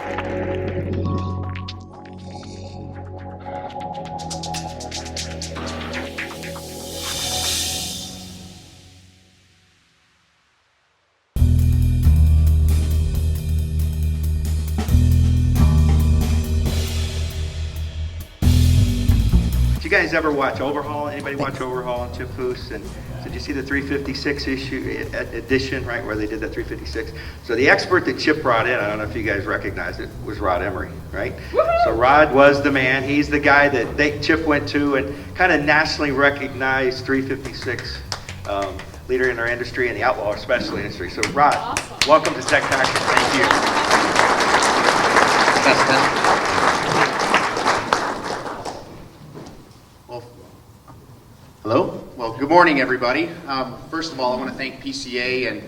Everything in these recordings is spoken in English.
You guys ever watch Overhaul? Anybody watch Overhaul on Chip Foose? And so did you see the 356 edition, right, where they did the 356? So the expert that Chip brought in, I don't know if you guys recognize it, was Rod Emory, right? Woo-hoo! So Rod was the man. He's the guy that Chip went to and kind of nationally recognized 356 leader in our industry and the Outlaw especially industry. So Rod, awesome. Welcome to Tech Taxi. Thank you. Hello. Well, good morning, everybody. First of all, I want to thank PCA and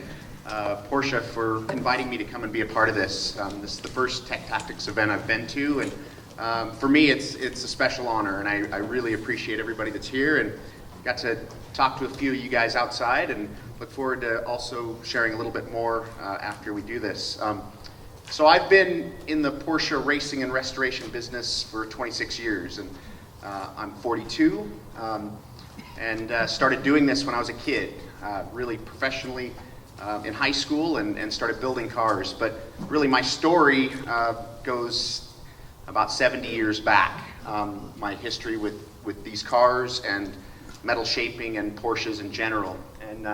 Porsche for inviting me to come and be a part of this. This is the first Tech Tactics event I've been to, and for me, it's a special honor, and I really appreciate everybody that's here, and got to talk to a few of you guys outside, and look forward to also sharing a little bit more after we do this. So I've been in the Porsche racing and restoration business for 26 years, and I'm 42. And started doing this when I was a kid, really professionally in high school, and started building cars. But really my story goes about 70 years back. My history with these cars and metal shaping and Porsches in general. And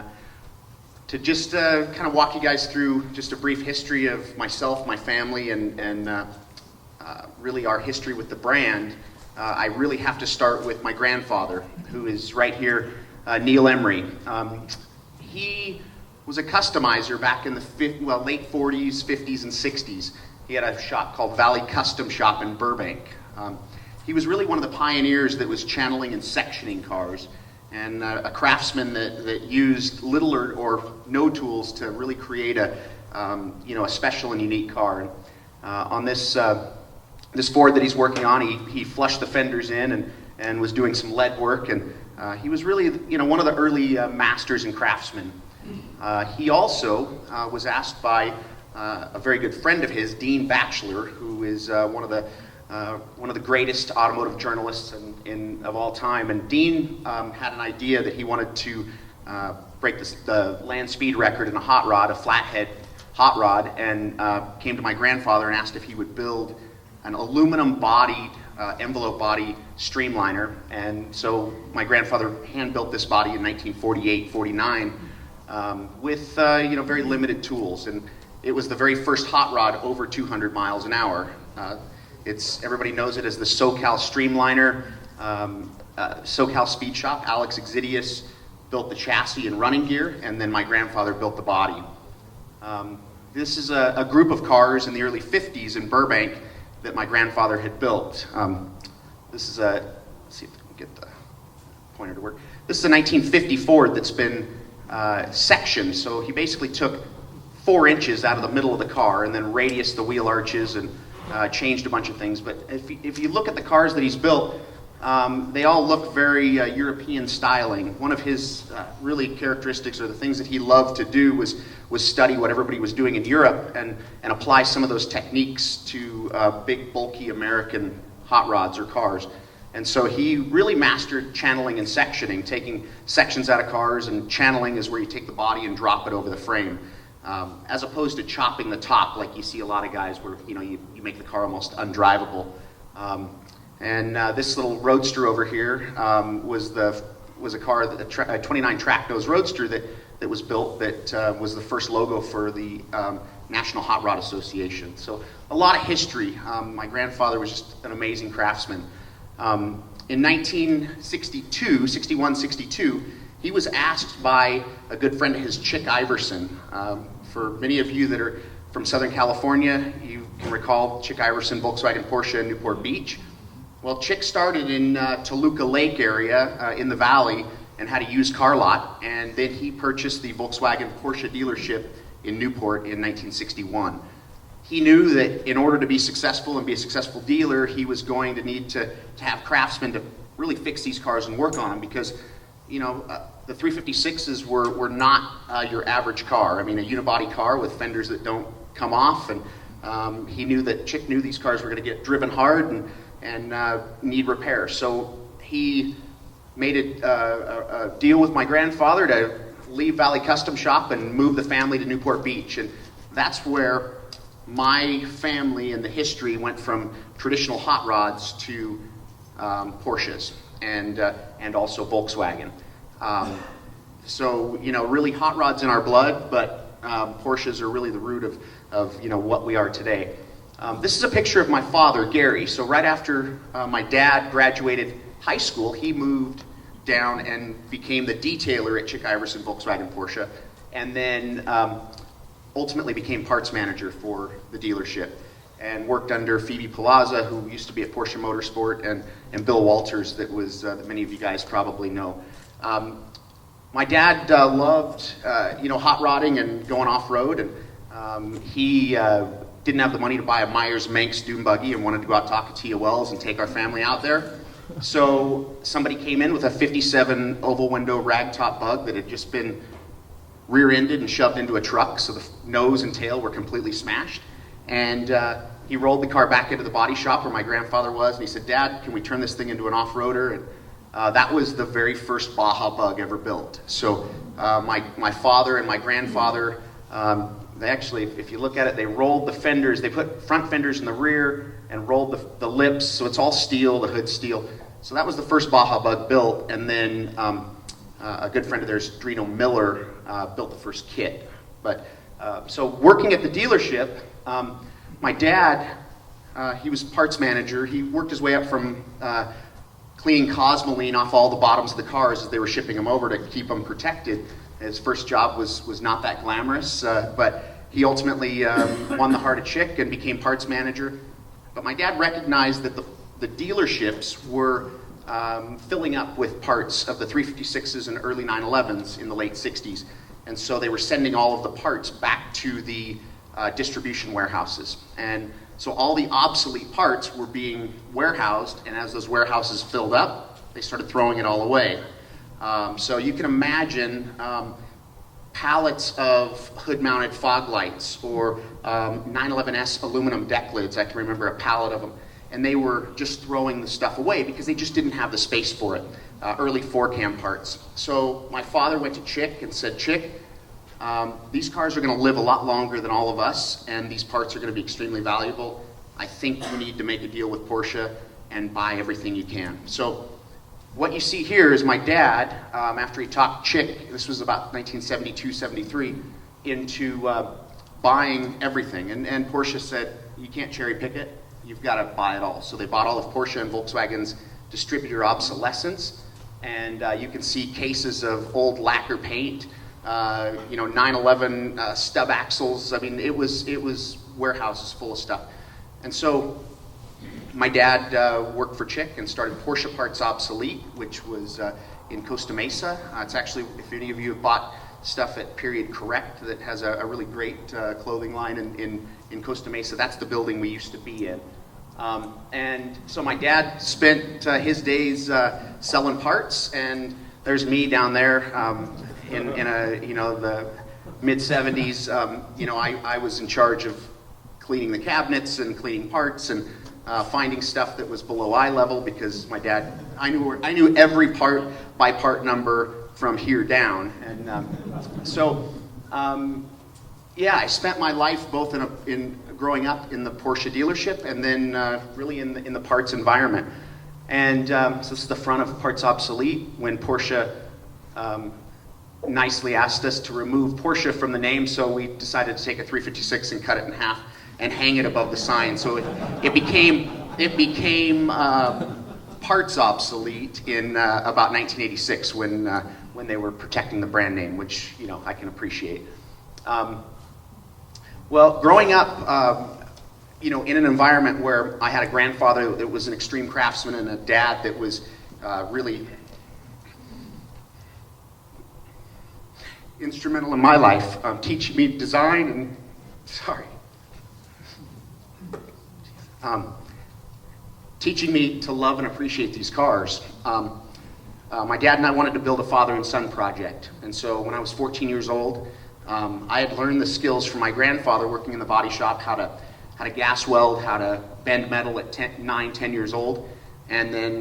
to just kind of walk you guys through just a brief history of myself, my family, and really our history with the brand, I really have to start with my grandfather, who is right here, Neil Emory. He was a customizer back in the late 40s, 50s, and 60s. He had a shop called Valley Custom Shop in Burbank. He was really one of the pioneers that was channeling and sectioning cars, and a craftsman that used little or no tools to really create a special and unique car. On this Ford that he's working on, he flushed the fenders in and was doing some lead work, and he was really one of the early masters and craftsmen. He also was asked by a very good friend of his, Dean Batchelor, who is one of the greatest automotive journalists of all time. And Dean had an idea that he wanted to break the land speed record in a hot rod, a flathead hot rod, and came to my grandfather and asked if he would build an aluminum-bodied, envelope-body streamliner. And so my grandfather hand-built this body in 1948-49 with very limited tools. And it was the very first hot rod over 200 miles an hour. Everybody knows it as the SoCal Streamliner, SoCal Speed Shop. Alex Exidius built the chassis and running gear, and then my grandfather built the body. This is a group of cars in the early 50s in Burbank that my grandfather had built. This is let's see if I can get the pointer to work. This is a 1950 Ford that's been sectioned. So he basically took 4 inches out of the middle of the car and then radiused the wheel arches and changed a bunch of things. But if you look at the cars that he's built, they all look very European styling. One of his really characteristics, or the things that he loved to do, was study what everybody was doing in Europe and apply some of those techniques to big, bulky American hot rods or cars. And so he really mastered channeling and sectioning, taking sections out of cars, and channeling is where you take the body and drop it over the frame, as opposed to chopping the top like you see a lot of guys where you make the car almost undrivable. And this little Roadster over here was a car, a 29 track nose Roadster that was built, that was the first logo for the National Hot Rod Association. So a lot of history. My grandfather was just an amazing craftsman. In 1962, he was asked by a good friend of his, Chick Iverson. For many of you that are from Southern California, you can recall Chick Iverson, Volkswagen Porsche in Newport Beach. Well, Chick started in Toluca Lake area in the valley and had a used car lot, and then he purchased the Volkswagen Porsche dealership in Newport in 1961. He knew that in order to be successful and be a successful dealer, he was going to need to have craftsmen to really fix these cars and work on them, because the 356s were not your average car. I mean, a unibody car with fenders that don't come off, and he knew that Chick knew these cars were going to get driven hard and need repair. So he made a deal with my grandfather to leave Valley Custom Shop and move the family to Newport Beach. And that's where my family and the history went from traditional hot rods to Porsches and also Volkswagen. So, really hot rods in our blood, but Porsches are really the root of what we are today. This is a picture of my father, Gary. So right after my dad graduated high school, he moved down and became the detailer at Chick Iverson Volkswagen Porsche, and then ultimately became parts manager for the dealership, and worked under Phoebe Palazza, who used to be at Porsche Motorsport, and Bill Walters, that many of you guys probably know. My dad loved hot rodding and going off-road, and he didn't have the money to buy a Myers-Manx dune buggy and wanted to go out to Akatia Wells and take our family out there. So somebody came in with a 57 oval window ragtop bug that had just been rear-ended and shoved into a truck, so the nose and tail were completely smashed. And he rolled the car back into the body shop where my grandfather was, and he said, "Dad, can we turn this thing into an off-roader?" And that was the very first Baja bug ever built. So my father and my grandfather, they actually, if you look at it, they rolled the fenders. They put front fenders in the rear and rolled the lips, so it's all steel, the hood's steel. So that was the first Baja bug built, and then a good friend of theirs, Drino Miller, built the first kit. But so working at the dealership, my dad, he was parts manager. He worked his way up from cleaning cosmoline off all the bottoms of the cars as they were shipping them over to keep them protected. His first job was not that glamorous, but he ultimately won the heart of Chick and became parts manager. But my dad recognized that the dealerships were filling up with parts of the 356s and early 911s in the late 60s. And so they were sending all of the parts back to the distribution warehouses. And so all the obsolete parts were being warehoused, and as those warehouses filled up, they started throwing it all away. So you can imagine pallets of hood-mounted fog lights or 911S aluminum deck lids. I can remember a pallet of them. And they were just throwing the stuff away because they just didn't have the space for it. Early 4-cam parts. So my father went to Chick and said, "Chick, these cars are going to live a lot longer than all of us, and these parts are going to be extremely valuable. I think you need to make a deal with Porsche and buy everything you can." So what you see here is my dad, after he talked Chick, this was about 1972, 73, into buying everything. And Porsche said, "You can't cherry pick it. You've got to buy it all." So they bought all of Porsche and Volkswagen's distributor obsolescence, and you can see cases of old lacquer paint, 911 stub axles. I mean, it was warehouses full of stuff. And so my dad worked for Chick and started Porsche Parts Obsolete, which was in Costa Mesa. It's actually, if any of you have bought stuff at Period Correct, that has a really great clothing line in Costa Mesa, that's the building we used to be in. And so my dad spent his days selling parts, and there's me down there in the mid 70s. I was in charge of cleaning the cabinets and cleaning parts and finding stuff that was below eye level, because my dad, I knew every part by part number from here down. And I spent my life both in growing up in the Porsche dealership and then really in the parts environment. And so this is the front of Parts Obsolete, when Porsche nicely asked us to remove Porsche from the name, so we decided to take a 356 and cut it in half and hang it above the sign. So it became Parts Obsolete in about 1986 when they were protecting the brand name, which I can appreciate. Well, growing up, in an environment where I had a grandfather that was an extreme craftsman and a dad that was really instrumental in my life, teaching me design teaching me to love and appreciate these cars. My dad and I wanted to build a father and son project, and so when I was 14 years old, I had learned the skills from my grandfather working in the body shop, how how to gas weld, how to bend metal at 9, 10 years old. And then,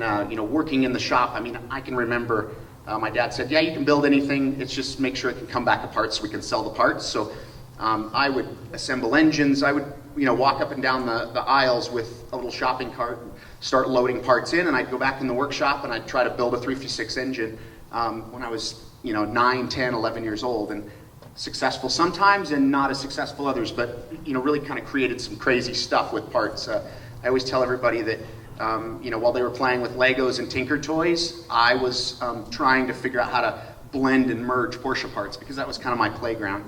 working in the shop, I mean, I can remember my dad said, yeah, you can build anything, it's just make sure it can come back apart so we can sell the parts. So I would assemble engines, I would walk up and down the aisles with a little shopping cart and start loading parts in, and I'd go back in the workshop and I'd try to build a 356 engine when I was 9, 10, 11 years old, and successful sometimes and not as successful others, but really kind of created some crazy stuff with parts. I always tell everybody that while they were playing with Legos and Tinker Toys, I was trying to figure out how to blend and merge Porsche parts, because that was kind of my playground.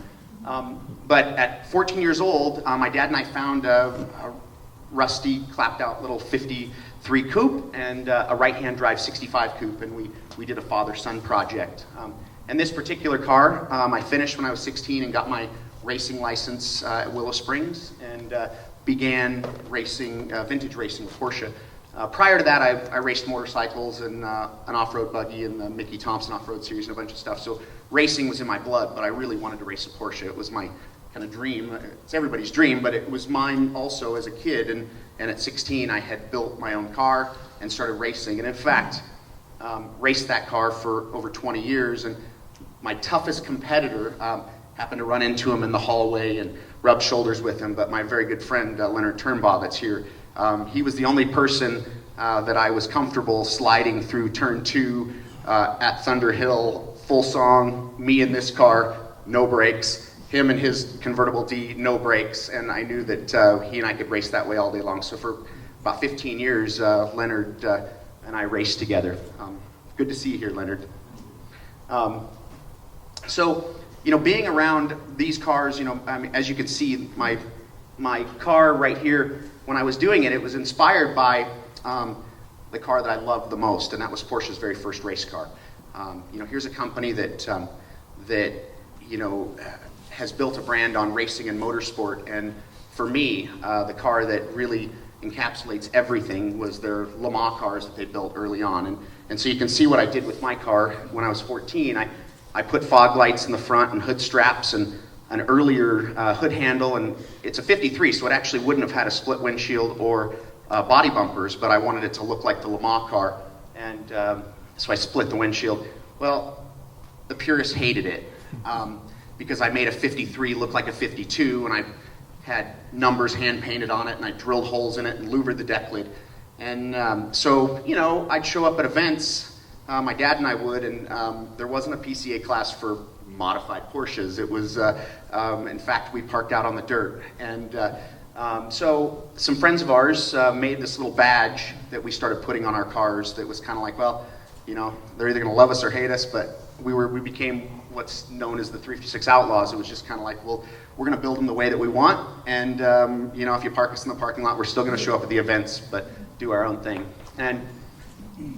But at 14 years old, my dad and I found a rusty, clapped out little 53 coupe and a right-hand drive 65 coupe, and we did a father-son project. And this particular car, I finished when I was 16 and got my racing license at Willow Springs, and began racing, vintage racing with Porsche. Prior to that, I raced motorcycles and an off-road buggy and the Mickey Thompson off-road series and a bunch of stuff. So racing was in my blood, but I really wanted to race a Porsche. It was my kind of dream. It's everybody's dream, but it was mine also as a kid. And at 16, I had built my own car and started racing. And in fact, raced that car for over 20 years. And my toughest competitor happened to run into him in the hallway and rub shoulders with him. But my very good friend, Leonard Turnbaugh, that's here, he was the only person that I was comfortable sliding through turn 2 at Thunder Hill, full song, me in this car, no brakes, him and his convertible D, no brakes, and I knew that he and I could race that way all day long. So for about 15 years, Leonard and I raced together. Good to see you here, Leonard. So, being around these cars, I mean, as you can see, my car right here, when I was doing it, it was inspired by the car that I loved the most, and that was Porsche's very first race car. Here's a company that has built a brand on racing and motorsport, and for me, the car that really encapsulates everything was their Le Mans cars that they built early on. And so you can see what I did with my car when I was 14. I put fog lights in the front and hood straps and an earlier hood handle, and it's a 53, so it actually wouldn't have had a split windshield or body bumpers, but I wanted it to look like the Le Mans car, and so I split the windshield. Well, the purists hated it because I made a 53 look like a 52, and I had numbers hand painted on it, and I drilled holes in it and louvered the deck lid. And so, I'd show up at events, my dad and I would, and there wasn't a PCA class for modified Porsches. It was, in fact, we parked out on the dirt. And so some friends of ours made this little badge that we started putting on our cars that was kind of like, well, they're either going to love us or hate us, but we became what's known as the 356 Outlaws. It was just kind of like, well, we're going to build them the way that we want, and if you park us in the parking lot, we're still going to show up at the events, but do our own thing. And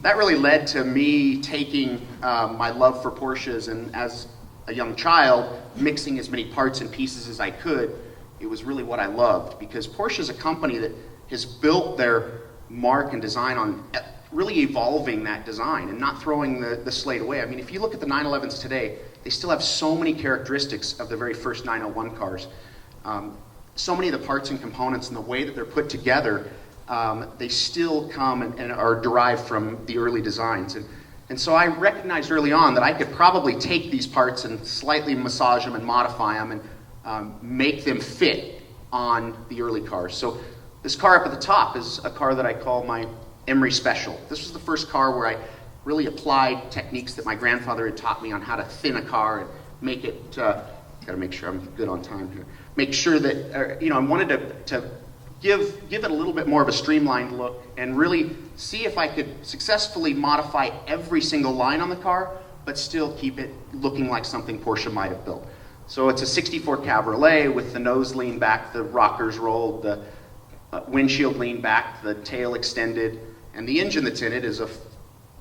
that really led to me taking my love for Porsches, and as a young child, mixing as many parts and pieces as I could. It was really what I loved, because Porsche is a company that has built their mark and design on really evolving that design and not throwing the slate away. I mean, if you look at the 911s today, they still have so many characteristics of the very first 901 cars. So many of the parts and components and the way that they're put together, they still come and are derived from the early designs. And so I recognized early on that I could probably take these parts and slightly massage them and modify them and make them fit on the early cars. So this car up at the top is a car that I call my Emory Special. This was the first car where I really applied techniques that my grandfather had taught me on how to thin a car and make it, gotta make sure I'm good on time here, make sure that, I wanted to give it a little bit more of a streamlined look and really see if I could successfully modify every single line on the car, but still keep it looking like something Porsche might have built. So it's a 64 Cabriolet with the nose leaned back, the rockers rolled, the windshield leaned back, the tail extended, and the engine that's in it is a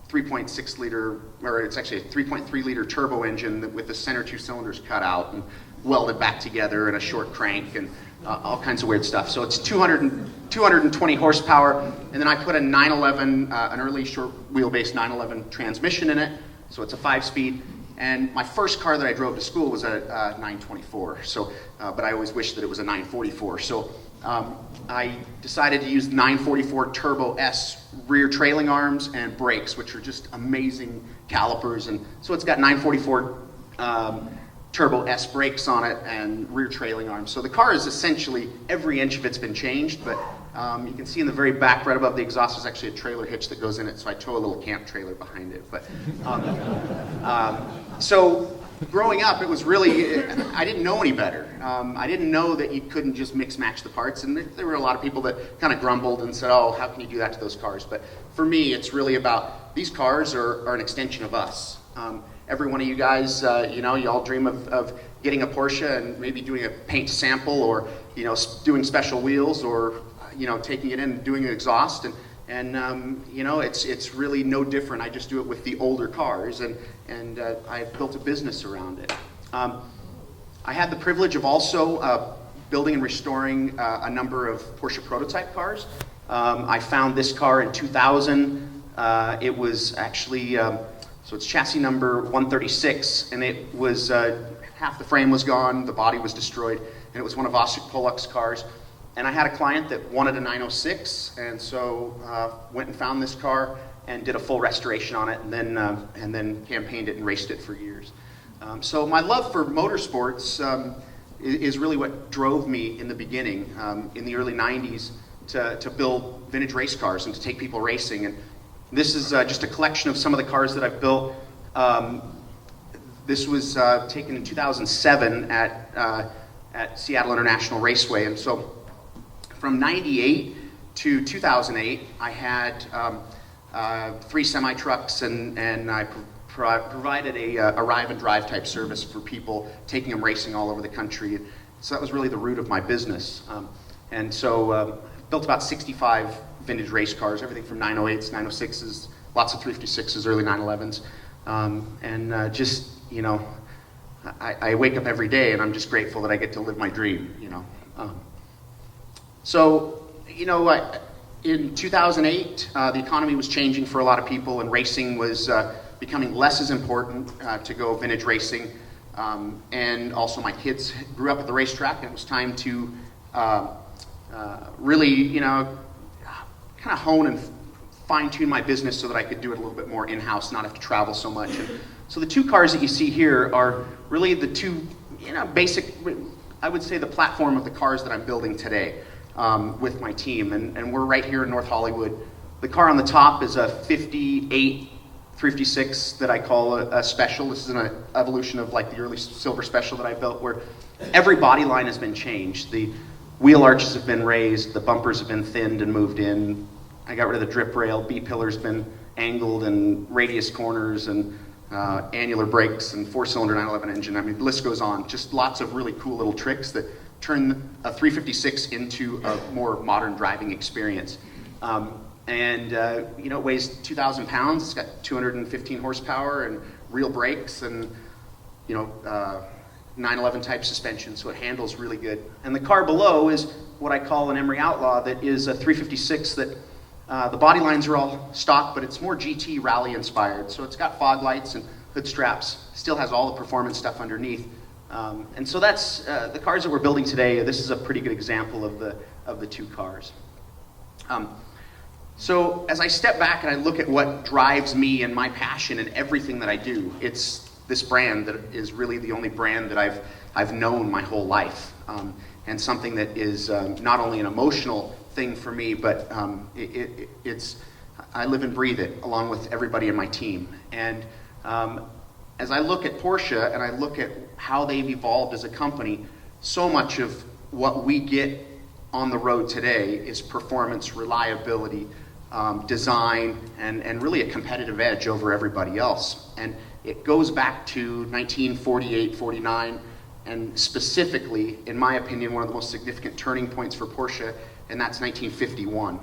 3.6 liter, or it's actually a 3.3 liter turbo engine with the center two cylinders cut out and welded back together, and a short crank, and all kinds of weird stuff. So it's 220 horsepower, and then I put a 911, an early short wheelbase 911 transmission in it, so it's a 5-speed. And my first car that I drove to school was a 924. So, but I always wished that it was a 944. So I decided to use 944 Turbo S rear trailing arms and brakes, which are just amazing calipers. And so it's got 944 Turbo S brakes on it and rear trailing arms. So the car is essentially, every inch of it's been changed, but you can see in the very back, right above the exhaust, is actually a trailer hitch that goes in it, so I tow a little camp trailer behind it. But so growing up, it was really, I didn't know any better. I didn't know that you couldn't just mix match the parts, and there were a lot of people that kind of grumbled and said, oh, how can you do that to those cars? But for me, it's really about, these cars are an extension of us. Every one of you guys, you all dream of getting a Porsche and maybe doing a paint sample, or doing special wheels, or taking it in and doing an exhaust, and it's really no different. I just do it with the older cars, and I've built a business around it. I had the privilege of also building and restoring a number of Porsche prototype cars. I found this car in 2000. It was actually, so it's chassis number 136, and it was, half the frame was gone, the body was destroyed, and it was one of Oscar Pollock's cars. And I had a client that wanted a 906, and so went and found this car and did a full restoration on it, and then campaigned it and raced it for years. So my love for motorsports is really what drove me in the beginning, in the early 90s, to build vintage race cars and to take people racing. And this is just a collection of some of the cars that I've built. This was taken in 2007 at Seattle International Raceway, and so from 98 to 2008, I had 3 semi-trucks, and I provided a arrive and drive type service for people, taking them racing all over the country. So that was really the root of my business. And so built about 65 vintage race cars, everything from 908s, 906s, lots of 356s, early 911s. I wake up every day and I'm just grateful that I get to live my dream, So, in 2008, the economy was changing for a lot of people, and racing was becoming less as important to go vintage racing. And also my kids grew up at the racetrack, and it was time to really, kind of hone and fine-tune my business so that I could do it a little bit more in-house, not have to travel so much. And so the 2 cars that you see here are really the 2, basic, I would say, the platform of the cars that I'm building today. With my team, and we're right here in North Hollywood. The car on the top is a 58 356 that I call a special. This is an evolution of like the early silver special that I built, where every body line has been changed. The wheel arches have been raised, the bumpers have been thinned and moved in. I got rid of the drip rail, B-pillar's been angled, and radius corners, and annular brakes, and 4-cylinder 911 engine. I mean, the list goes on. Just lots of really cool little tricks that turn a 356 into a more modern driving experience. It weighs 2,000 pounds. It's got 215 horsepower and real brakes, and 911 type suspension, so it handles really good. And the car below is what I call an Emory Outlaw, that is a 356 that the body lines are all stock, but it's more GT rally inspired. So it's got fog lights and hood straps, still has all the performance stuff underneath. And so that's the cars that we're building today. This is a pretty good example of the 2 cars. So as I step back and I look at what drives me and my passion and everything that I do, it's this brand that is really the only brand that I've known my whole life, and something that is not only an emotional thing for me, but it's I live and breathe it along with everybody in my team. And as I look at Porsche and I look at how they've evolved as a company, so much of what we get on the road today is performance, reliability, design, and really a competitive edge over everybody else. And it goes back to 1948, 49, and specifically, in my opinion, one of the most significant turning points for Porsche, and that's 1951.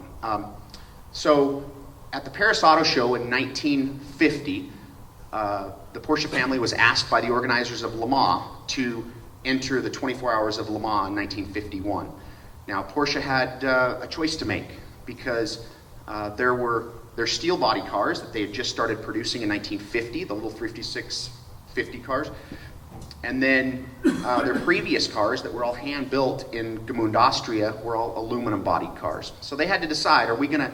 So at the Paris Auto Show in 1950, the Porsche family was asked by the organizers of Le Mans to enter the 24 Hours of Le Mans in 1951. Now, Porsche had a choice to make, because there were their steel body cars that they had just started producing in 1950, the little 356 50 cars. And then their previous cars that were all hand-built in Gmünd, Austria, were all aluminum-bodied cars. So they had to decide, are we going to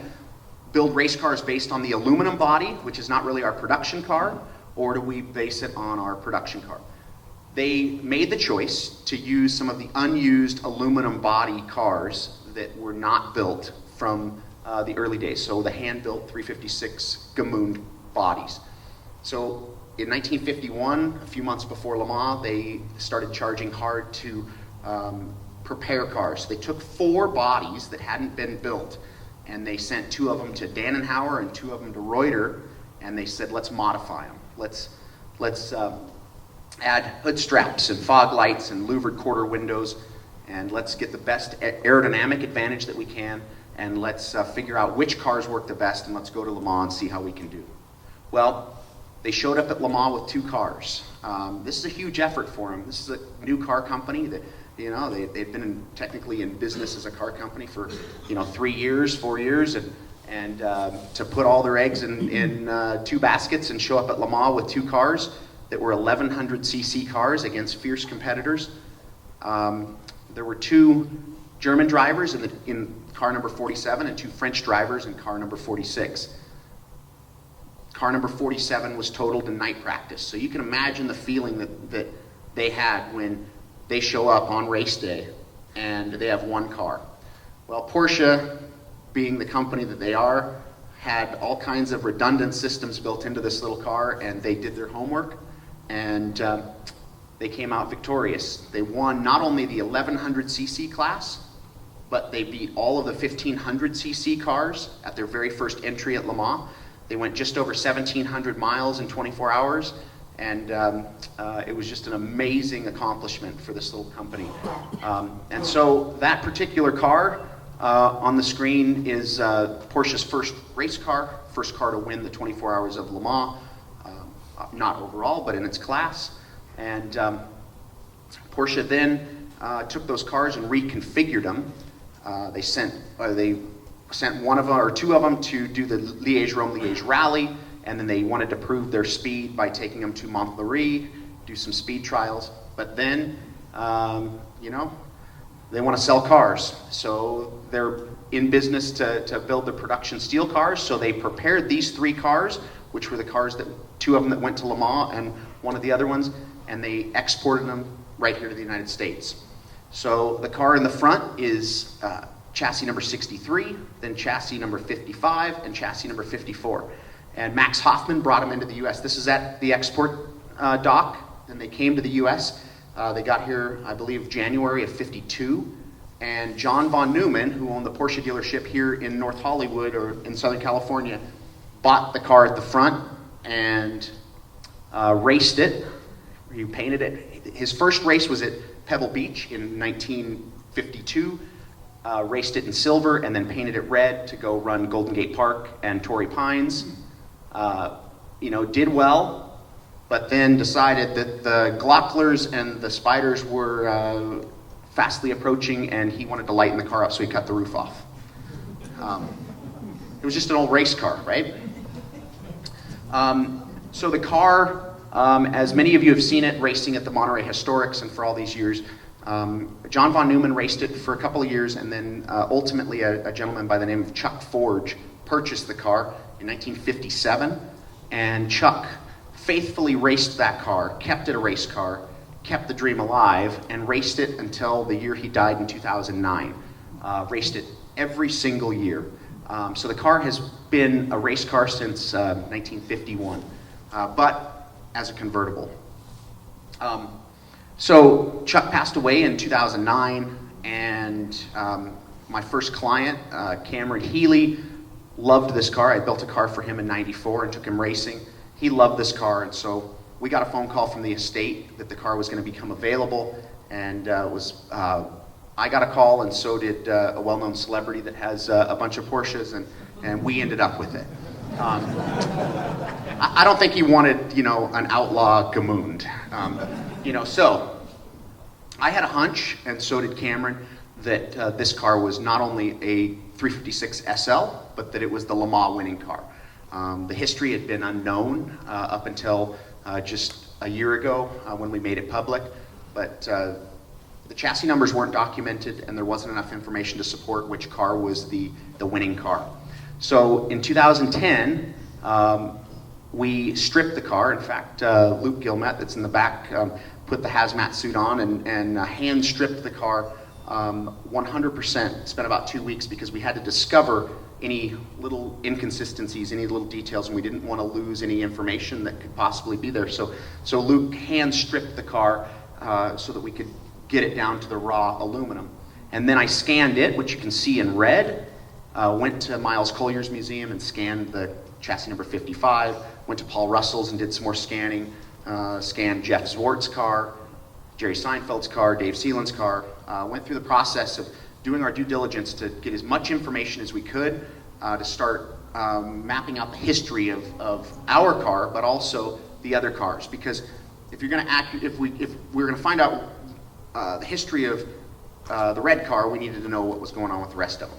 build race cars based on the aluminum body, which is not really our production car, or do we base it on our production car? They made the choice to use some of the unused aluminum body cars that were not built from the early days, so the hand-built 356 Gmünd bodies. So in 1951, a few months before Le Mans, they started charging hard to prepare cars. They took 4 bodies that hadn't been built, and they sent 2 of them to Dannenhauer and 2 of them to Reuter, and they said, let's modify them. Let's add hood straps and fog lights and louvered quarter windows, and let's get the best aerodynamic advantage that we can, and let's figure out which cars work the best, and let's go to Le Mans and see how we can do. Well, they showed up at Le Mans with 2 cars. This is a huge effort for them. This is a new car company that, they've been technically in business as a car company for, 3 years, 4 years, and to put all their eggs in 2 baskets and show up at Le Mans with 2 cars that were 1,100 cc cars against fierce competitors. There were 2 German drivers in car number 47 and 2 French drivers in car number 46. Car number 47 was totaled in night practice. So you can imagine the feeling that they had when they show up on race day and they have 1 car. Well, Porsche, being the company that they are, had all kinds of redundant systems built into this little car, and they did their homework, and they came out victorious. They won not only the 1,100 cc class, but they beat all of the 1,500 cc cars at their very first entry at Le Mans. They went just over 1,700 miles in 24 hours, and it was just an amazing accomplishment for this little company. And so that particular car on the screen is Porsche's first race car, first car to win the 24 hours of Le Mans, not overall, but in its class. And Porsche then took those cars and reconfigured them. They sent 1 of them or 2 of them to do the Liège-Rome-Liège rally, and then they wanted to prove their speed by taking them to Monterey, do some speed trials. But then, they want to sell cars. So they're in business to build the production steel cars. So they prepared these 3 cars, which were the cars that 2 of them that went to Le Mans and 1 of the other ones, and they exported them right here to the United States. So the car in the front is chassis number 63, then chassis number 55, and chassis number 54. And Max Hoffman brought them into the U.S. This is at the export dock, and they came to the U.S. They got here, I believe, January of 52. And John von Neumann, who owned the Porsche dealership here in North Hollywood or in Southern California, bought the car at the front and raced it. He painted it. His first race was at Pebble Beach in 1952. Raced it in silver and then painted it red to go run Golden Gate Park and Torrey Pines. Did well, but then decided that the Glocklers and the Spiders were fastly approaching, and he wanted to lighten the car up, so he cut the roof off. It was just an old race car, right? So the car, as many of you have seen it racing at the Monterey Historics and for all these years, John von Neumann raced it for a couple of years, and then ultimately a gentleman by the name of Chuck Forge purchased the car in 1957, and Chuck faithfully raced that car, kept it a race car, kept the dream alive, and raced it until the year he died in 2009. Raced it every single year. So the car has been a race car since 1951, but as a convertible. So Chuck passed away in 2009, and my first client, Cameron Healy, loved this car. I built a car for him in '94 and took him racing. He loved this car, and so we got a phone call from the estate that the car was going to become available, and I got a call, and so did a well-known celebrity that has a bunch of Porsches, and we ended up with it. I don't think he wanted, an outlaw Gmünd. So I had a hunch, and so did Cameron, that this car was not only a 356 SL, but that it was the Le Mans winning car. The history had been unknown up until just a year ago when we made it public, but the chassis numbers weren't documented and there wasn't enough information to support which car was the winning car. So in 2010, we stripped the car. In fact, Luke Gilmet, that's in the back, put the hazmat suit on and hand stripped the car 100%. Spent about 2 weeks because we had to discover any little inconsistencies, any little details, and we didn't want to lose any information that could possibly be there. So Luke hand stripped the car so that we could get it down to the raw aluminum. And then I scanned it, which you can see in red, went to Miles Collier's museum and scanned the chassis number 55, went to Paul Russell's and did some more scanning, scanned Jeff Zwart's car, Jerry Seinfeld's car, Dave Seeland's car, went through the process of doing our due diligence to get as much information as we could to start mapping out the history of our car, but also the other cars. Because if you're going to if we're going to find out the history of the red car, we needed to know what was going on with the rest of them.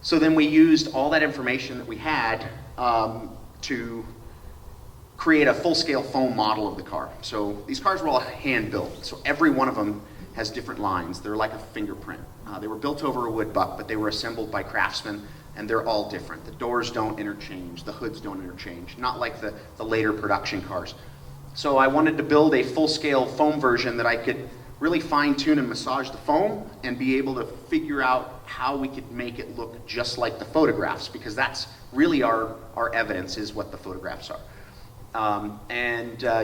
So then we used all that information that we had to create a full-scale foam model of the car. So these cars were all hand-built, so every one of them has different lines. They're like a fingerprint. They were built over a wood buck, but they were assembled by craftsmen, and they're all different. The doors don't interchange, the hoods don't interchange, not like the later production cars. So I wanted to build a full-scale foam version that I could really fine-tune and massage the foam and be able to figure out how we could make it look just like the photographs, because that's really our evidence, is what the photographs are.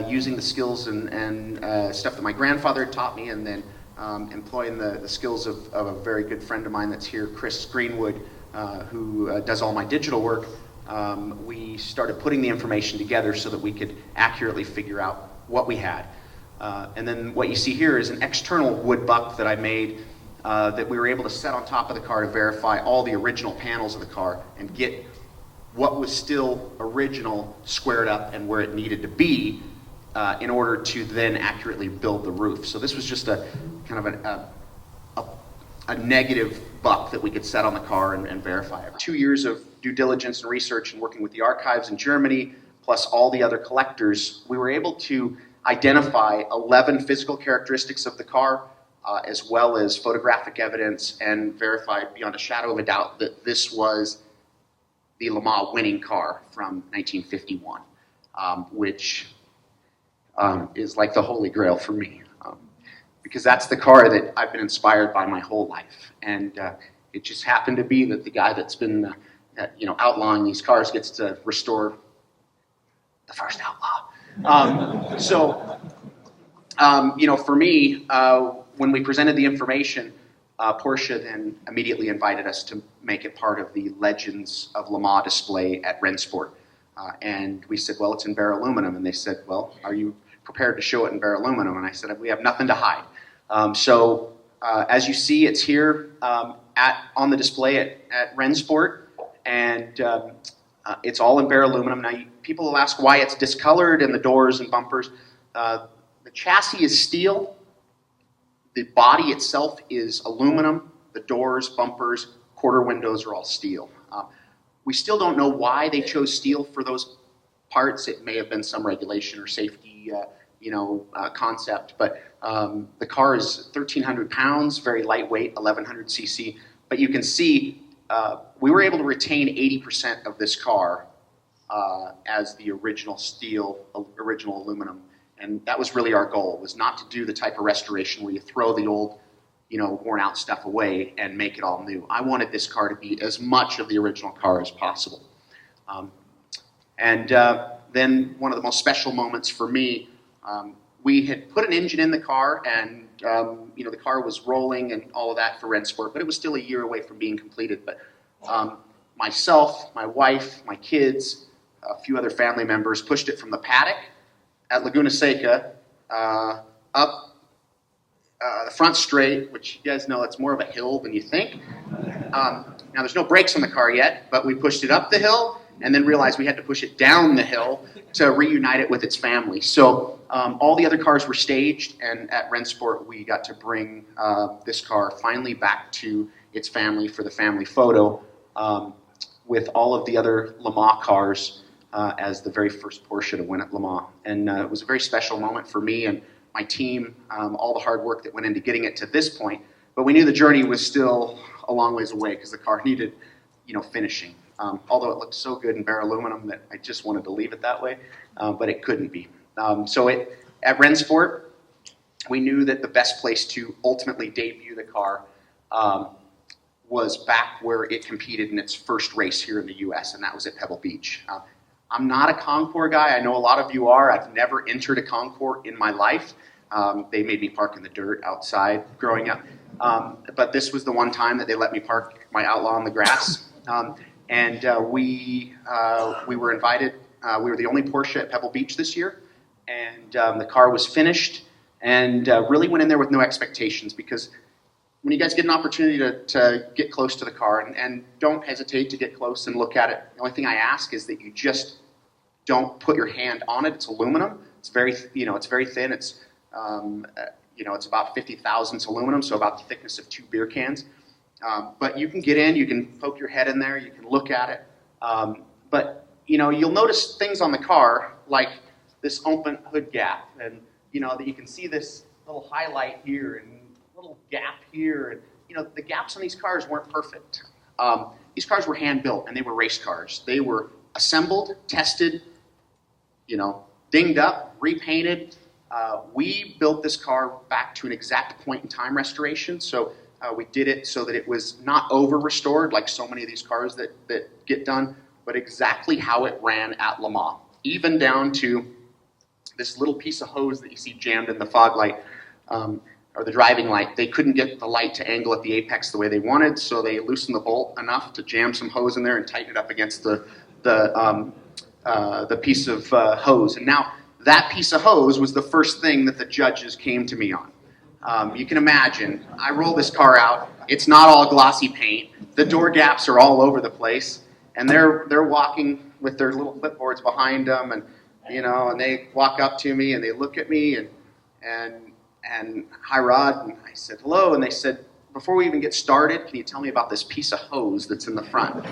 Using the skills and stuff that my grandfather had taught me, and then employing the skills of a very good friend of mine that's here, Chris Greenwood, who does all my digital work, we started putting the information together so that we could accurately figure out what we had. And then what you see here is an external wood buck that I made that we were able to set on top of the car to verify all the original panels of the car and get what was still original squared up and where it needed to be in order to then accurately build the roof. So this was just a kind of a negative buck that we could set on the car and verify it. 2 years of due diligence and research and working with the archives in Germany, plus all the other collectors, we were able to identify 11 physical characteristics of the car, as well as photographic evidence, and verify beyond a shadow of a doubt that this was the Le Mans winning car from 1951, which is like the holy grail for me, because that's the car that I've been inspired by my whole life. And it just happened to be that the guy that's been outlawing these cars gets to restore the first Outlaw. For me, when we presented the information, Porsche then immediately invited us to make it part of the Legends of Le Mans display at Rennsport. And we said, well, it's in bare aluminum. And they said, well, are you prepared to show it in bare aluminum? And I said, we have nothing to hide. As you see, it's here on the display at Rennsport. And it's all in bare aluminum. Now, people will ask why it's discolored in the doors and bumpers. The chassis is steel. The body itself is aluminum. The doors, bumpers, quarter windows are all steel. We still don't know why they chose steel for those parts. It may have been some regulation or safety concept. But the car is 1,300 pounds, very lightweight, 1,100 cc. But you can see we were able to retain 80% of this car as the original steel, original aluminum. And that was really our goal, was not to do the type of restoration where you throw the old, worn out stuff away and make it all new. I wanted this car to be as much of the original car as possible. Then one of the most special moments for me, we had put an engine in the car, and the car was rolling and all of that for Rennsport, but it was still a year away from being completed. But myself, my wife, my kids, a few other family members pushed it from the paddock at Laguna Seca up the front straight, which you guys know it's more of a hill than you think. Now there's no brakes on the car yet, but we pushed it up the hill and then realized we had to push it down the hill to reunite it with its family. So all the other cars were staged, and at Rennsport we got to bring this car finally back to its family for the family photo with all of the other Le Mans cars as the very first Porsche to win at Le Mans. And it was a very special moment for me and my team, all the hard work that went into getting it to this point. But we knew the journey was still a long ways away because the car needed, finishing. Although it looked so good in bare aluminum that I just wanted to leave it that way, but it couldn't be. At Rennsport, we knew that the best place to ultimately debut the car was back where it competed in its first race here in the U.S., and that was at Pebble Beach. I'm not a Concours guy. I know a lot of you are. I've never entered a Concours in my life. They made me park in the dirt outside growing up. But this was the one time that they let me park my Outlaw on the grass. We were invited. We were the only Porsche at Pebble Beach this year. And the car was finished and really went in there with no expectations, because when you guys get an opportunity to get close to the car, and don't hesitate to get close and look at it, the only thing I ask is that you just don't put your hand on it. It's aluminum. It's very, it's very thin. It's it's about 50 thousandths aluminum, so about the thickness of 2 beer cans. But you can get in, you can poke your head in there, you can look at it. But you'll notice things on the car like this open hood gap, and that you can see this little highlight here and little gap here. And the gaps on these cars weren't perfect. These cars were hand built, and they were race cars. They were assembled, tested, dinged up, repainted. We built this car back to an exact point in time restoration. So we did it so that it was not over restored like so many of these cars that get done, but exactly how it ran at Le Mans, even down to this little piece of hose that you see jammed in the fog light, or the driving light. They couldn't get the light to angle at the apex the way they wanted, so they loosened the bolt enough to jam some hose in there and tighten it up against the piece of hose. And now that piece of hose was the first thing that the judges came to me on. You can imagine, I roll this car out. It's not all glossy paint. The door gaps are all over the place, and they're walking with their little clipboards behind them, and they walk up to me and they look at me and hi Rod, and I said hello, and they said, before we even get started, can you tell me about this piece of hose that's in the front?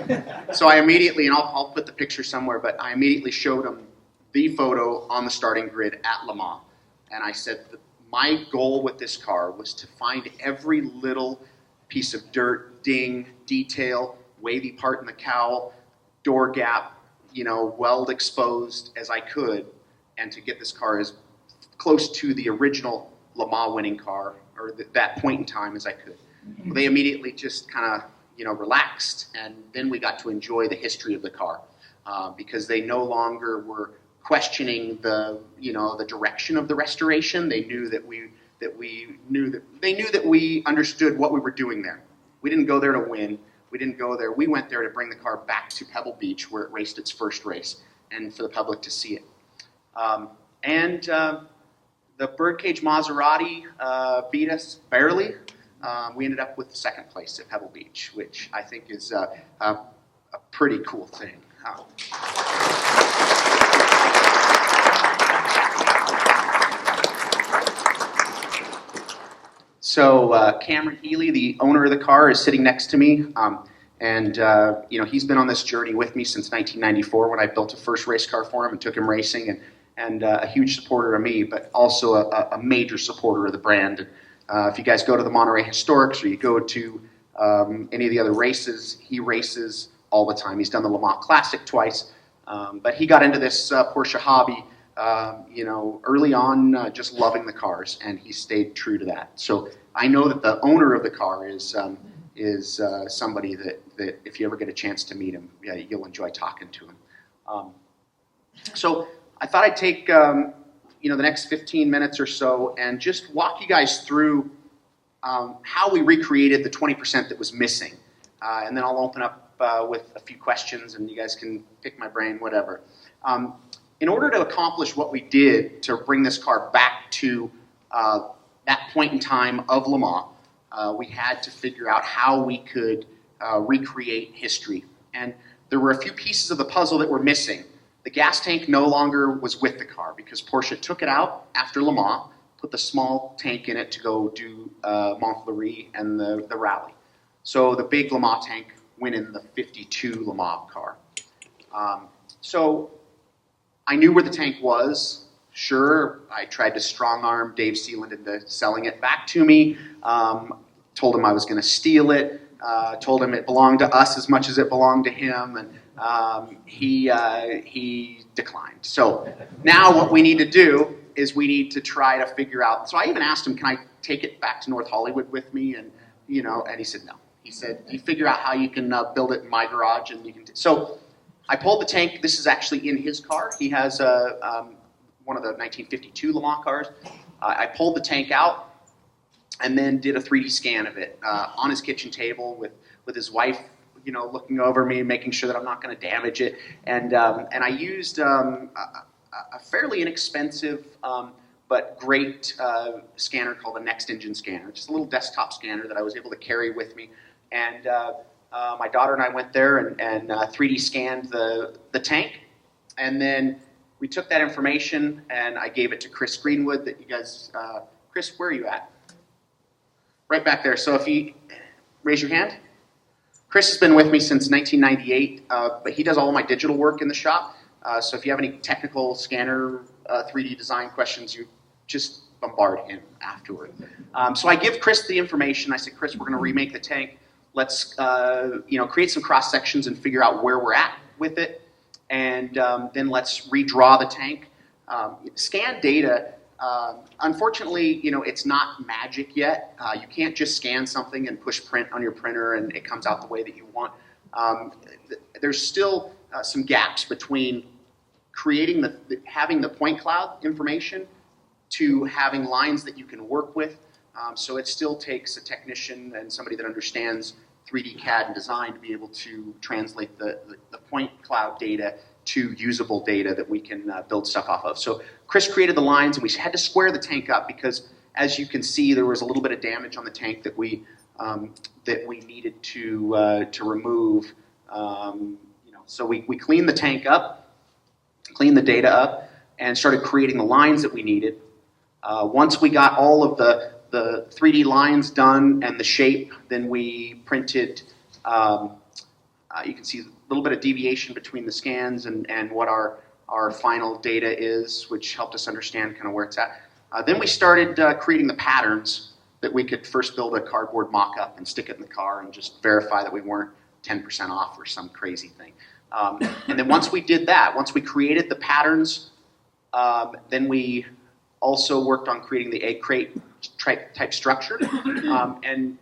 So I immediately, and I'll put the picture somewhere, but I immediately showed them the photo on the starting grid at Le Mans, and I said my goal with this car was to find every little piece of dirt, ding, detail, wavy part in the cowl, door gap, weld exposed as I could, and to get this car as close to the original Le Mans winning car, or that point in time, as I could. Well, they immediately just kind of, relaxed, and then we got to enjoy the history of the car, because they no longer were questioning the direction of the restoration. They knew that we understood what we were doing there. We didn't go there to win. We didn't go there. We went there to bring the car back to Pebble Beach, where it raced its first race, and for the public to see it. The Birdcage Maserati beat us barely. We ended up with second place at Pebble Beach, which I think is a pretty cool thing. So Cameron Healy, the owner of the car, is sitting next to me. He's been on this journey with me since 1994 when I built a first race car for him and took him racing, and a huge supporter of me, but also a major supporter of the brand. And if you guys go to the Monterey Historics or you go to any of the other races, he races all the time. He's done the Le Mans Classic twice, but he got into this Porsche hobby early on, just loving the cars, and he stayed true to that. So I know that the owner of the car is somebody that if you ever get a chance to meet him, you'll enjoy talking to him. So I thought I'd take the next 15 minutes or so and just walk you guys through how we recreated the 20% that was missing, and then I'll open up with a few questions, and you guys can pick my brain, whatever. In order to accomplish what we did to bring this car back to that point in time of Le Mans, we had to figure out how we could recreate history. And there were a few pieces of the puzzle that were missing. The gas tank no longer was with the car because Porsche took it out after Le Mans, put the small tank in it to go do Montfleury and the rally. So the big Le Mans tank went in the 52 Le Mans car. So I knew where the tank was. Sure, I tried to strong-arm Dave Sealand into selling it back to me. Told him I was going to steal it. Told him it belonged to us as much as it belonged to him, and he declined. So now what we need to do is we need to try to figure out. So I even asked him, "Can I take it back to North Hollywood with me?" And and he said no. He said, "You figure out how you can build it in my garage, and you can." So I pulled the tank. This is actually in his car. He has one of the 1952 Le Mans cars. I pulled the tank out and then did a 3D scan of it on his kitchen table with his wife, looking over me, making sure that I'm not going to damage it. And I used a fairly inexpensive but great scanner called a Next Engine scanner, just a little desktop scanner that I was able to carry with me. And my daughter and I went there and 3D scanned the tank, and then we took that information and I gave it to Chris Greenwood. That you guys, Chris, where are you at? Right back there. So if you raise your hand. Chris has been with me since 1998, but he does all my digital work in the shop. So if you have any technical scanner 3D design questions, you just bombard him afterward. So I give Chris the information. I say, Chris, we're going to remake the tank. Let's create some cross sections and figure out where we're at with it. And then let's redraw the tank. Scan data, unfortunately, it's not magic yet. You can't just scan something and push print on your printer and it comes out the way that you want. There's still some gaps between creating having the point cloud information to having lines that you can work with. So it still takes a technician and somebody that understands 3D CAD and design to be able to translate the point cloud data to usable data that we can build stuff off of. So Chris created the lines, and we had to square the tank up because, as you can see, there was a little bit of damage on the tank that we needed to remove. So we cleaned the tank up, cleaned the data up, and started creating the lines that we needed. Once we got all of the 3D lines done and the shape, then we printed, you can see a little bit of deviation between the scans and what our final data is, which helped us understand kind of where it's at. Then we started creating the patterns that we could first build a cardboard mock-up and stick it in the car and just verify that we weren't 10% off or some crazy thing. And then once we did that, once we created the patterns, then we also worked on creating the egg crate type structure. And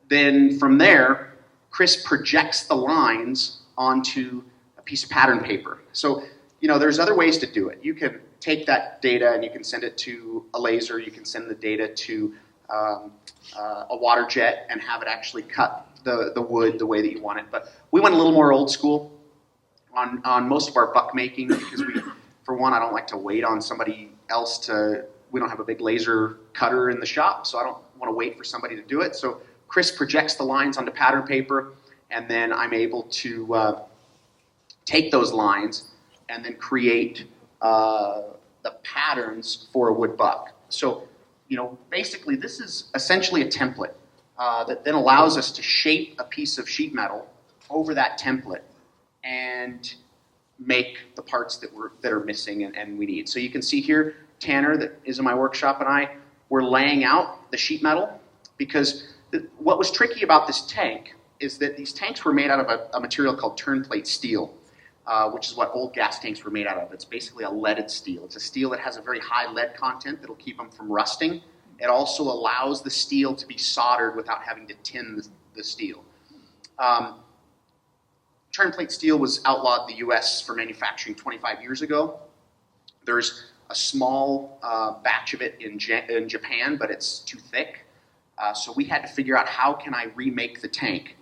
then from there, Chris projects the lines onto a piece of pattern paper. So, there's other ways to do it. You can take that data and you can send it to a laser. You can send the data to a water jet and have it actually cut the wood the way that you want it. But we went a little more old school on most of our buck making because for one, I don't like to wait on somebody else we don't have a big laser cutter in the shop, so I don't want to wait for somebody to do it. So Chris projects the lines onto pattern paper, and then I'm able to take those lines and then create the patterns for a wood buck. So, basically this is essentially a template that then allows us to shape a piece of sheet metal over that template and make the parts that are missing and we need. So you can see here, Tanner, that is in my workshop, and I were laying out the sheet metal because what was tricky about this tank is that these tanks were made out of a material called turn plate steel, which is what old gas tanks were made out of. It's basically a leaded steel. It's a steel that has a very high lead content that'll keep them from rusting. It also allows the steel to be soldered without having to tin the steel. Turn plate steel was outlawed in the US for manufacturing 25 years ago. There's a small batch of it in Japan, but it's too thick. So we had to figure out how can I remake the tank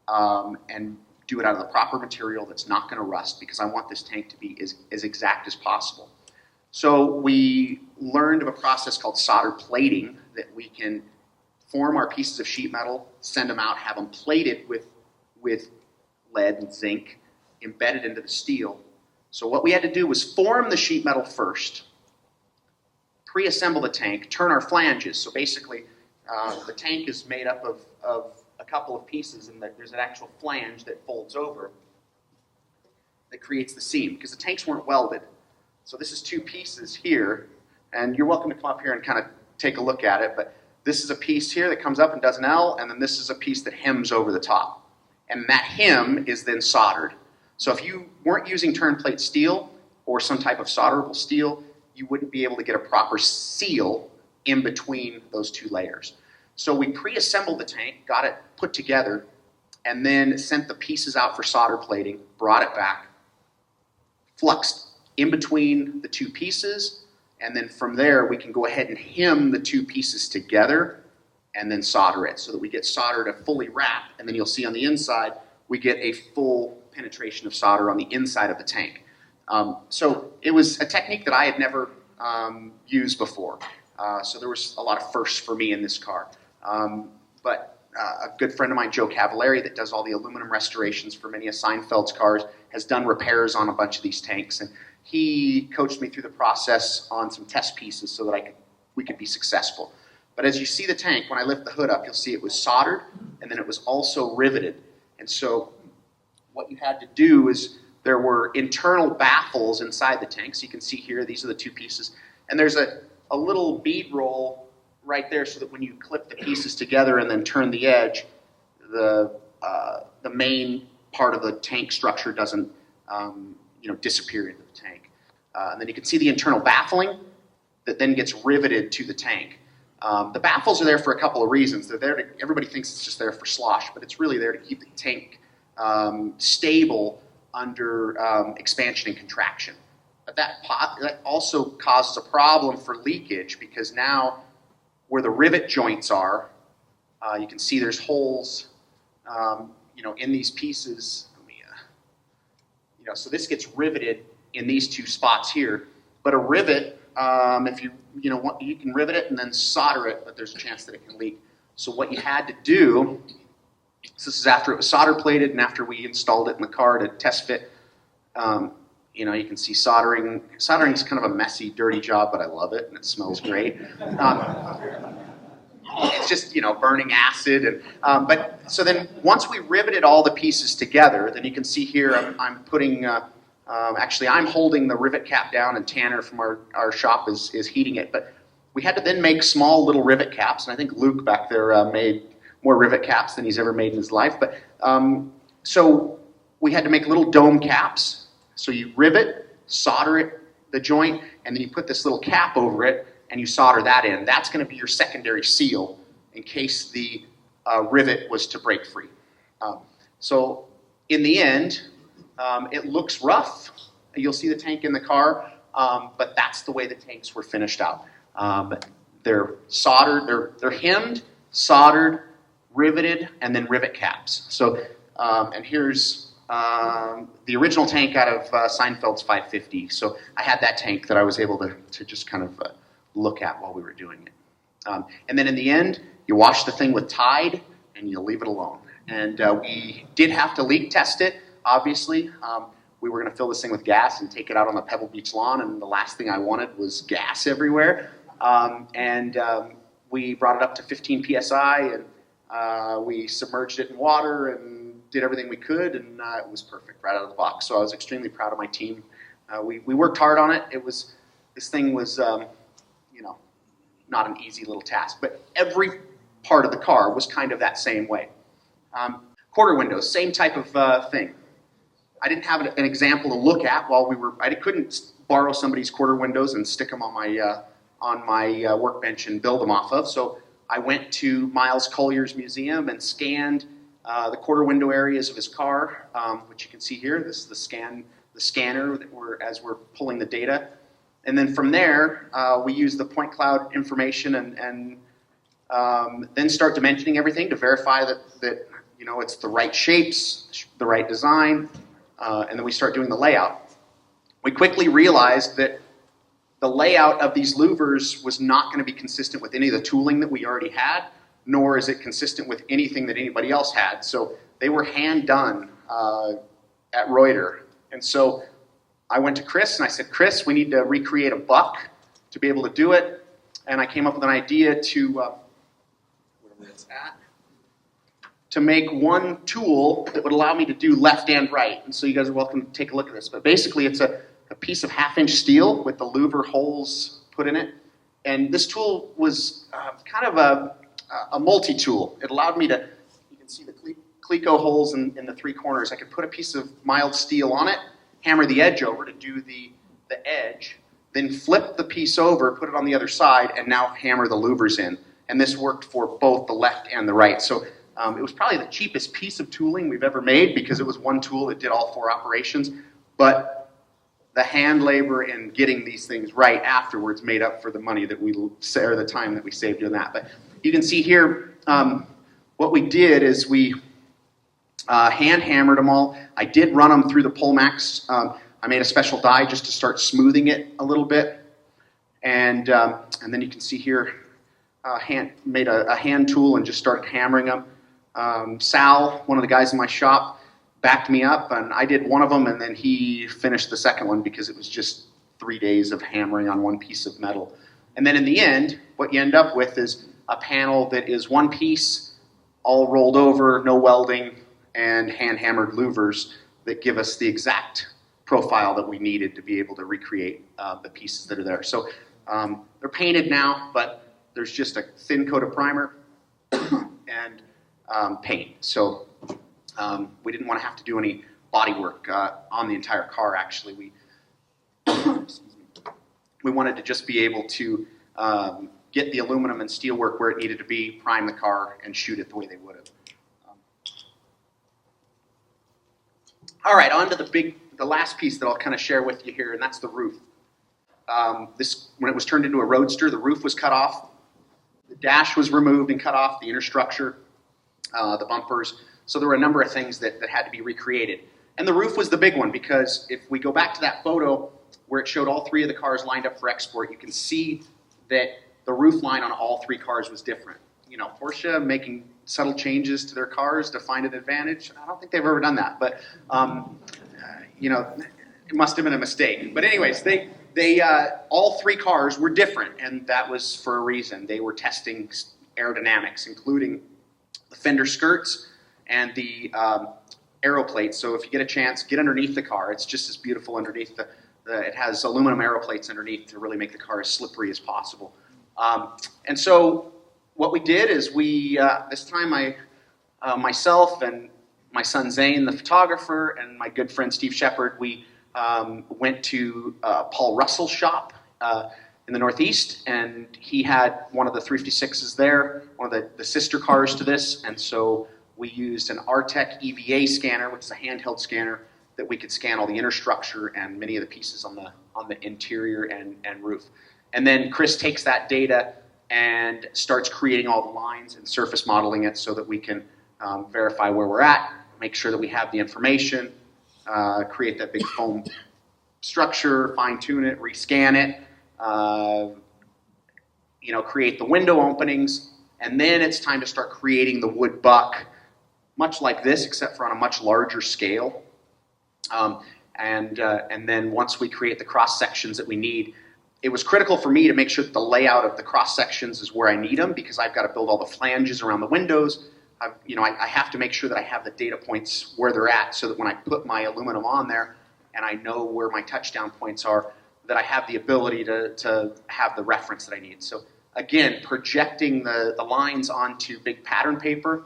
and do it out of the proper material that's not going to rust because I want this tank to be as exact as possible. So we learned of a process called solder plating that we can form our pieces of sheet metal, send them out, have them plated with lead and zinc embedded into the steel. So what we had to do was form the sheet metal first, pre-assemble the tank, turn our flanges. So basically, the tank is made up of a couple of pieces, and there's an actual flange that folds over that creates the seam, because the tanks weren't welded. So this is two pieces here, and you're welcome to come up here and kind of take a look at it, but this is a piece here that comes up and does an L, and then this is a piece that hems over the top. And that hem is then soldered. So if you weren't using turn plate steel or some type of solderable steel, you wouldn't be able to get a proper seal in between those two layers. So we pre-assembled the tank, got it put together, and then sent the pieces out for solder plating, brought it back, fluxed in between the two pieces, and then from there we can go ahead and hem the two pieces together and then solder it so that we get solder to fully wrap, and then you'll see on the inside we get a full penetration of solder on the inside of the tank. So it was a technique that I had never used before. So there was a lot of firsts for me in this car. But a good friend of mine, Joe Cavallari, that does all the aluminum restorations for many of Seinfeld's cars, has done repairs on a bunch of these tanks. And he coached me through the process on some test pieces so that we could be successful. But as you see the tank, when I lift the hood up, you'll see it was soldered, and then it was also riveted. And so what you had to do is there were internal baffles inside the tank. So you can see here, these are the two pieces. And there's a little bead roll right there so that when you clip the pieces together and then turn the edge, the main part of the tank structure doesn't disappear into the tank. And then you can see the internal baffling that then gets riveted to the tank. The baffles are there for a couple of reasons. They're there to, everybody thinks it's just there for slosh, but it's really there to keep the tank stable under expansion and contraction. But that also causes a problem for leakage, because now where the rivet joints are, you can see there's holes in these pieces. So this gets riveted in these two spots here. But a rivet, if you can rivet it and then solder it, but there's a chance that it can leak. So what you had to do, so this is after it was solder plated and after we installed it in the car to test fit. You can see soldering. Soldering is kind of a messy, dirty job, but I love it and it smells great. It's just burning acid, but so then once we riveted all the pieces together, then you can see here I'm putting. Actually, I'm holding the rivet cap down, and Tanner from our shop is heating it. But we had to then make small little rivet caps, and I think Luke back there made more rivet caps than he's ever made in his life. But so we had to make little dome caps. So you rivet, solder it, the joint, and then you put this little cap over it, and you solder that in. That's going to be your secondary seal in case the rivet was to break free. So in the end, it looks rough. You'll see the tank in the car, but that's the way the tanks were finished out. They're soldered, they're hemmed, soldered, riveted, and then rivet caps. So, and here's the original tank out of Seinfeld's 550. So I had that tank that I was able to just kind of look at while we were doing it. And then in the end, you wash the thing with Tide and you leave it alone. And we did have to leak test it, obviously. We were going to fill this thing with gas and take it out on the Pebble Beach lawn, and the last thing I wanted was gas everywhere. We brought it up to 15 PSI, and we submerged it in water and did everything we could, and it was perfect right out of the box. So I was extremely proud of my team. We worked hard on it. This thing was, not an easy little task, but every part of the car was kind of that same way. Quarter windows, same type of thing. I didn't have an example to look at while I couldn't borrow somebody's quarter windows and stick them on my workbench and build them off of. So I went to Miles Collier's museum and scanned the quarter window areas of his car, which you can see here. This is the scanner that as we're pulling the data. And then from there, we use the point cloud information and then start dimensioning everything to verify that it's the right shapes, the right design, and then we start doing the layout. We quickly realized that the layout of these louvers was not going to be consistent with any of the tooling that we already had, nor is it consistent with anything that anybody else had. So they were hand done at Reuter. And so I went to Chris and I said, Chris, we need to recreate a buck to be able to do it. And I came up with an idea to make one tool that would allow me to do left and right. And so you guys are welcome to take a look at this. But basically it's a piece of 1/2-inch steel with the louver holes put in it. And this tool was kind of a multi-tool. It allowed me to, you can see the cleco holes in the 3 corners. I could put a piece of mild steel on it, hammer the edge over to do the edge, then flip the piece over, put it on the other side, and now hammer the louvers in. And this worked for both the left and the right. So it was probably the cheapest piece of tooling we've ever made because it was one tool that did all 4 operations. But the hand labor in getting these things right afterwards made up for the money that or the time that we saved doing that. But you can see here, what we did is we hand hammered them all. I did run them through the Polmax. I made a special die just to start smoothing it a little bit. And then you can see here, made a hand tool and just started hammering them. Sal, one of the guys in my shop, backed me up, and I did one of them, and then he finished the second one because it was just 3 days of hammering on one piece of metal. And then in the end, what you end up with is a panel that is one piece, all rolled over, no welding, and hand-hammered louvers that give us the exact profile that we needed to be able to recreate the pieces that are there. So they're painted now, but there's just a thin coat of primer and paint. So we didn't want to have to do any body work on the entire car, actually. We wanted to just be able to get the aluminum and steel work where it needed to be, prime the car, and shoot it the way they would have. All right, on to the last piece that I'll kind of share with you here, and that's the roof. When it was turned into a Roadster, the roof was cut off. The dash was removed and cut off, the inner structure, the bumpers. So there were a number of things that had to be recreated. And the roof was the big one because if we go back to that photo where it showed all 3 of the cars lined up for export, you can see that the roof line on all 3 cars was different. You know, Porsche making subtle changes to their cars to find an advantage. I don't think they've ever done that, but you know, it must have been a mistake. But anyways, they all 3 cars were different, and that was for a reason. They were testing aerodynamics, including the fender skirts and the aero plates. So if you get a chance, get underneath the car. It's just as beautiful underneath it has aluminum aero plates underneath to really make the car as slippery as possible. And so what we did is this time myself and my son Zane, the photographer, and my good friend Steve Shepard, we went to Paul Russell's shop in the Northeast, and he had one of the 356s there, one of the sister cars to this, and so we used an Artec EVA scanner, which is a handheld scanner, that we could scan all the inner structure and many of the pieces on the interior and roof. And then Chris takes that data and starts creating all the lines and surface modeling it so that we can verify where we're at, make sure that we have the information, create that big foam structure, fine-tune it, rescan it, create the window openings, and then it's time to start creating the wood buck, much like this, except for on a much larger scale. And then once we create the cross sections that we need, it was critical for me to make sure that the layout of the cross sections is where I need them, because I've got to build all the flanges around the windows. I have to make sure that I have the data points where they're at, so that when I put my aluminum on there and I know where my touchdown points are, that I have the ability to have the reference that I need. So again, projecting the lines onto big pattern paper,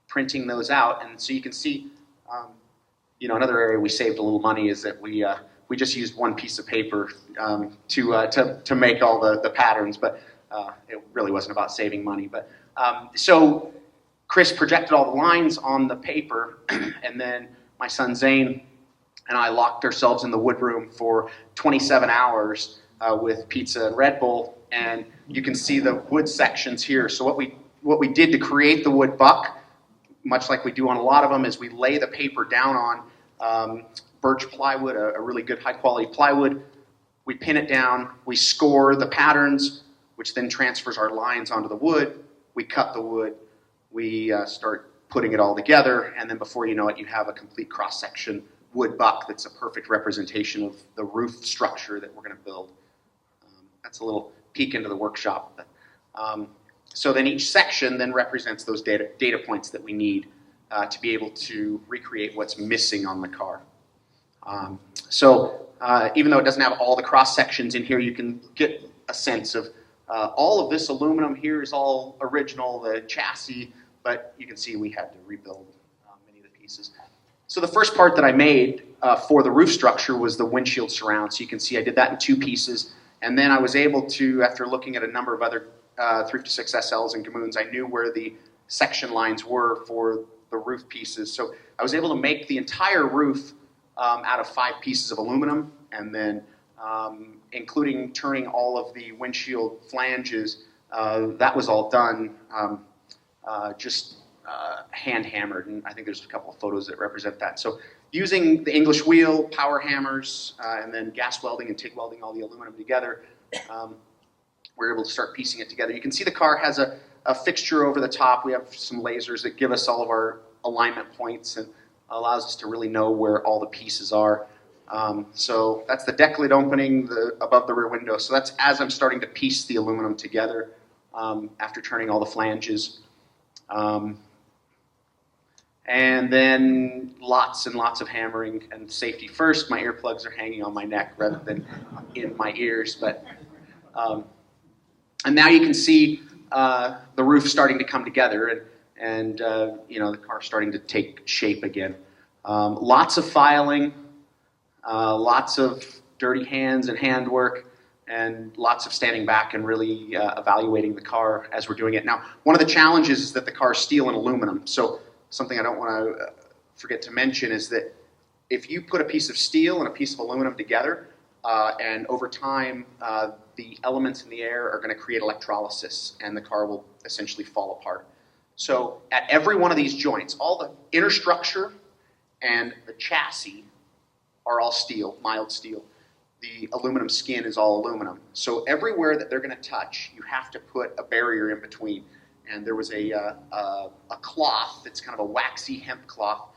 printing those out, and so you can see, another area we saved a little money is that we just used one piece of paper to make all the patterns, but it really wasn't about saving money. But so Chris projected all the lines on the paper, and then my son Zane and I locked ourselves in the wood room for 27 hours with pizza and Red Bull, and you can see the wood sections here. So what we did to create the wood buck, much like we do on a lot of them, is we lay the paper down on birch plywood, a really good high-quality plywood. We pin it down, we score the patterns, which then transfers our lines onto the wood. We cut the wood, we start putting it all together, and then before you know it, you have a complete cross-section wood buck that's a perfect representation of the roof structure that we're going to build. That's a little peek into the workshop. So then each section then represents those data points that we need to be able to recreate what's missing on the car. So even though it doesn't have all the cross sections in here, you can get a sense of all of this aluminum here is all original, the chassis, but you can see we had to rebuild many of the pieces. So the first part that I made for the roof structure was the windshield surround. So you can see I did that in 2 pieces. And then I was able to, after looking at a number of other 356 SLs and Gmünds, I knew where the section lines were for the roof pieces. So I was able to make the entire roof out of 5 pieces of aluminum, and then including turning all of the windshield flanges, that was all done just hand hammered, and I think there's a couple of photos that represent that. So using the English wheel, power hammers, and then gas welding and TIG welding all the aluminum together, we're able to start piecing it together. You can see the car has a fixture over the top. We have some lasers that give us all of our alignment points and allows us to really know where all the pieces are. So that's the deck lid opening above the rear window. So that's as I'm starting to piece the aluminum together after turning all the flanges. And then lots and lots of hammering and safety first. My earplugs are hanging on my neck rather than in my ears. But and now you can see the roof starting to come together, and the car starting to take shape again. Lots of filing, lots of dirty hands and handwork, and lots of standing back and really evaluating the car as we're doing it. Now, one of the challenges is that the car is steel and aluminum. So something I don't want to forget to mention is that if you put a piece of steel and a piece of aluminum together, and over time the elements in the air are going to create electrolysis, and the car will essentially fall apart. So at every one of these joints, all the inner structure and the chassis are all steel, mild steel. The aluminum skin is all aluminum. So everywhere that they're going to touch, you have to put a barrier in between. And there was a cloth that's kind of a waxy hemp cloth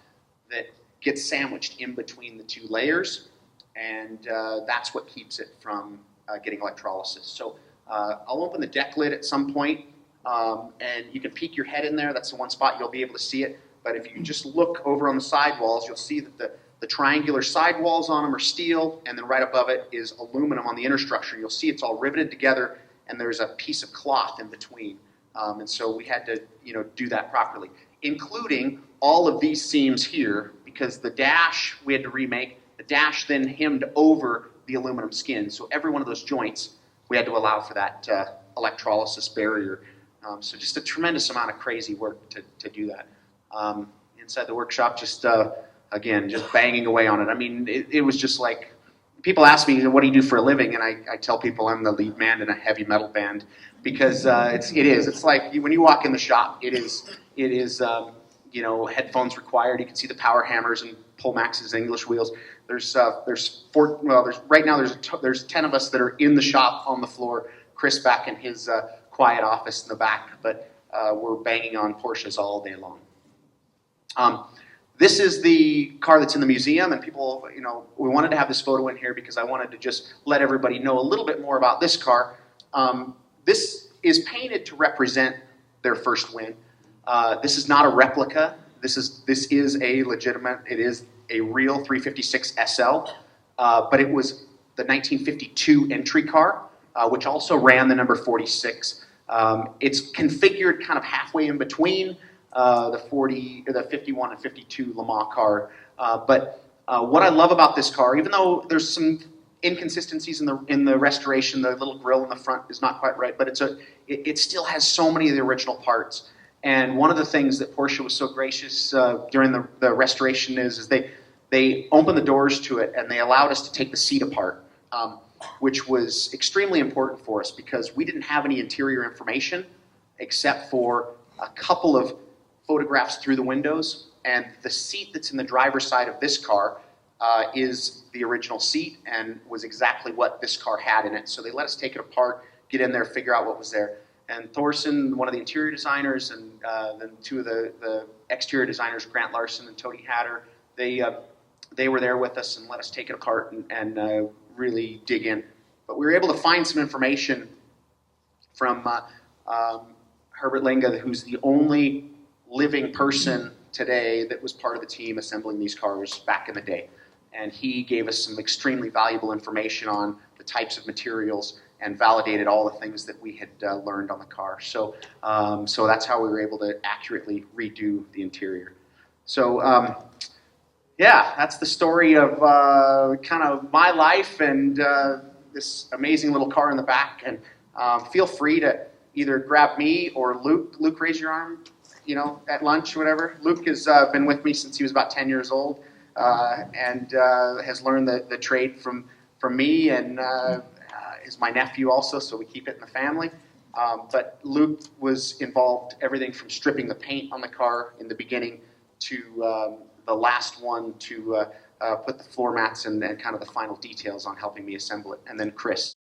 that gets sandwiched in between the 2 layers, and that's what keeps it from getting electrolysis. So I'll open the deck lid at some point, and you can peek your head in there. That's the one spot you'll be able to see it. But if you just look over on the sidewalls, you'll see that the triangular sidewalls on them are steel, and then right above it is aluminum on the inner structure. You'll see it's all riveted together, and there's a piece of cloth in between. And so we had to, do that properly, including all of these seams here, because the dash we had to remake. The dash then hemmed over the aluminum skin. So every one of those joints, we had to allow for that electrolysis barrier. So just a tremendous amount of crazy work to do that. Inside the workshop, just banging away on it. I mean, it was just like, people ask me, what do you do for a living? And I tell people I'm the lead man in a heavy metal band, because it's like when you walk in the shop, it is headphones required. You can see the power hammers and pull maxes and English wheels. There's 10 of us that are in the shop on the floor. Chris back in his quiet office in the back, but we're banging on Porsches all day long. This is the car that's in the museum, and people, we wanted to have this photo in here because I wanted to just let everybody know a little bit more about this car. This is painted to represent their first win. This is not a replica. This is a legitimate, it is a real 356 SL, but it was the 1952 entry car, which also ran the number 46. It's configured kind of halfway in between the 51 and 52 Le Mans car. But what I love about this car, even though there's some inconsistencies in the restoration, the little grille in the front is not quite right, but it still has so many of the original parts. And one of the things that Porsche was so gracious during the restoration is they opened the doors to it, and they allowed us to take the seat apart, which was extremely important for us because we didn't have any interior information except for a couple of photographs through the windows. And the seat that's in the driver's side of this car is the original seat and was exactly what this car had in it. So they let us take it apart, get in there, figure out what was there. And Thorson, one of the interior designers, and then 2 of the exterior designers, Grant Larson and Tony Hatter, they were there with us and let us take it apart and really dig in. But we were able to find some information from Herbert Lenga, who's the only living person today that was part of the team assembling these cars back in the day. and he gave us some extremely valuable information on the types of materials and validated all the things that we had learned on the car. So, so that's how we were able to accurately redo the interior. So, yeah, that's the story of kind of my life and this amazing little car in the back. And feel free to either grab me or Luke. Luke, raise your arm, you know, at lunch or whatever. Luke has been with me since he was about 10 years old and has learned the trade from me, and is my nephew also, so we keep it in the family. But Luke was involved everything from stripping the paint on the car in the beginning to the last one to put the floor mats and kind of the final details on helping me assemble it. And then Chris.